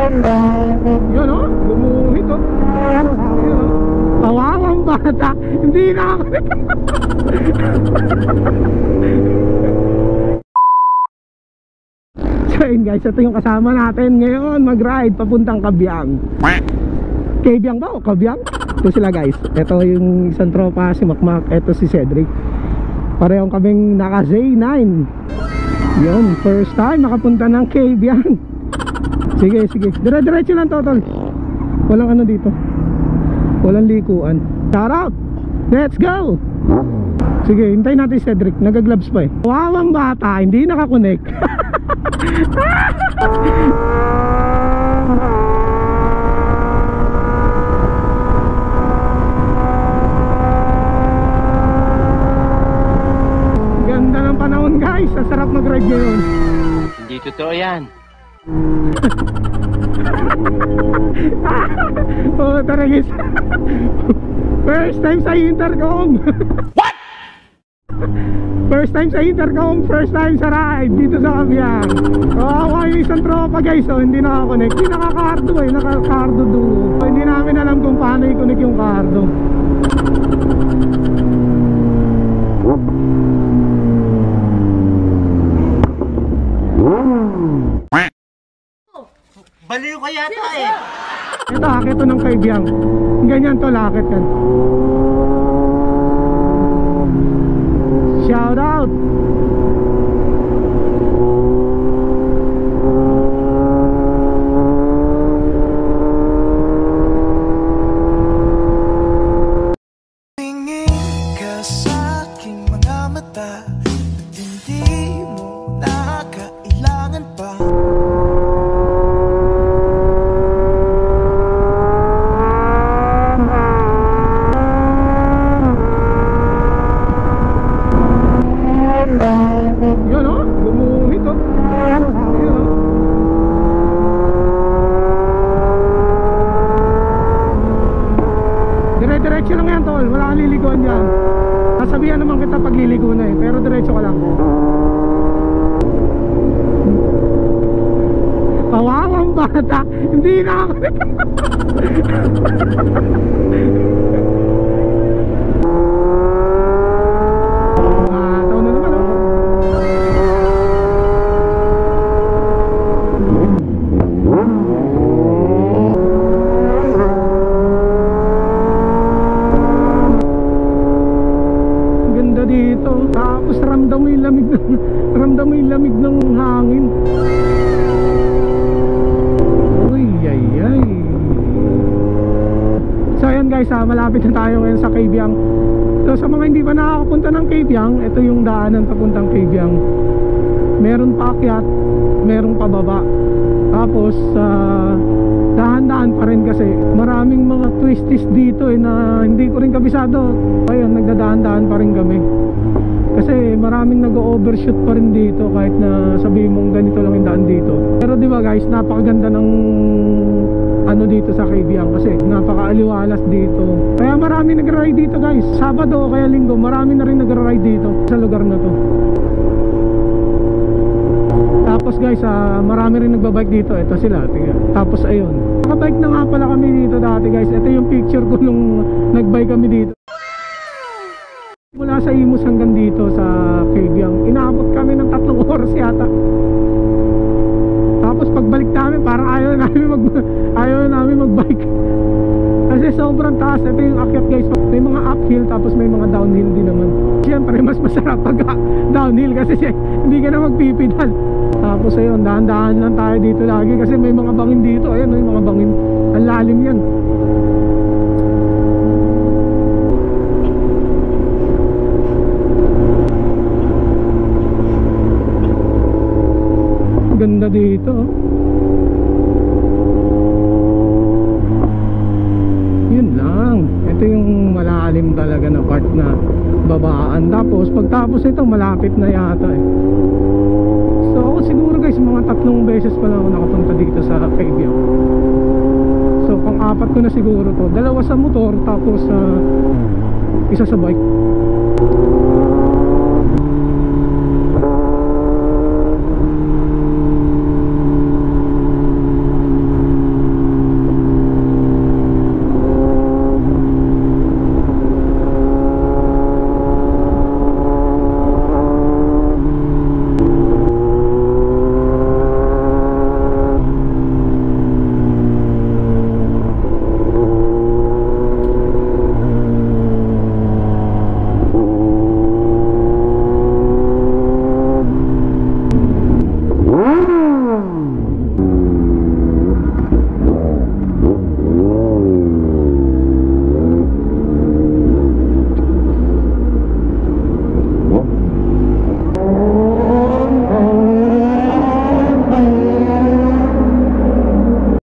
Yun o, gumuhit o. Yun o. Kawawang bata. Hindi na ako. So yun guys, ito yung kasama natin ngayon mag-ride papuntang Kabyang. Kabyang ba o Kabyang? Ito sila guys. Ito yung isang tropa, si Makmak. Ito si Cedric. Parehong kaming naka Z9. Yun, first time nakapunta ng Kabyang. Sige, sige. Dire-diretso lang totol. Walang ano dito. Walang likuan. Shout out! Let's go! Sige, hintayin natin si Cedric. Nagagloves pa eh. Wawang bata, hindi nakakonek. Ganda ng panahon guys. Ang sarap mag-ride ngayon. Hindi totoo yan. Oh, tara guys. First time sa intercom. What? First time sa intercom, first time sa ride dito sa Kabyang. Kawawa yung isang tropa guys. Oh, hindi nakakonect. Hindi naka-cardo eh, naka-cardo duo. Hindi namin alam kung paano i-connect yung cardo. Baliw ka yata eh. Ito, akit to ng Kabyang. Ganyan to, lakit yan. Shout out! Tingin ka sa aking mga mata at hindi mo na kailangan pa. Yun o, gumuhit o. Yun o. Dire-diretso lang yan tol, wala kang liliguan dyan. Sasabihan naman kita pag liligo na eh, pero diretso ka lang. Kawawang bata, hindi na ako. Dito tapos ramdam mo yung lamig ng ramdam mo yung lamig ng hangin. Uy ay ay. So ayan guys, malapit na tayo ngayon sa Kabyang. So sa mga hindi pa nakakapunta ng Kabyang, ito yung daanan papuntang Kabyang. Meron paakyat, merong pababa. Tapos dahan-dahan pa rin kasi maraming mga twisties dito eh na hindi ko rin kabisado. Ayun, nagdadahan-dahan pa rin kami kasi maraming nag-overshoot pa rin dito kahit na sabihin mong ganito lang yung daan dito. Pero di ba guys, napakaganda ng ano dito sa Kabyang kasi napakaaliwalas dito. Kaya marami nag-ride dito guys. Sabado o kaya linggo, marami na rin nag-ride dito sa lugar na to. Tapos guys, marami rin nagbabike dito. Ito sila, tingnan. Tapos ayun, nakabike na nga pala kami dito dati guys. Ito yung picture ko nung nagbike kami dito. Mula sa Imus hanggang dito sa Kabyang, inaabot kami ng 3 oras yata. Tapos pagbalik namin, parang ayaw namin magbike. Kasi sobrang taas. Ito yung akyat guys. May mga uphill tapos may mga downhill din naman. Siyempre mas masarap pag downhill kasi hindi ka na magpipidal. Tapos ayun, dahan-dahan lang tayo dito lagi kasi may mga bangin dito. Ayun, may mga bangin. Ang lalim yan. Ganda dito. Yun lang. Ito yung malalim talaga na part na babaan. Tapos pagtapos ito malapit na yata eh. So ako siguro guys mga 3 beses pa lang ako nakapunta dito sa Kabyang. So pang-4 ko na siguro to. 2 sa motor tapos isa sa bike.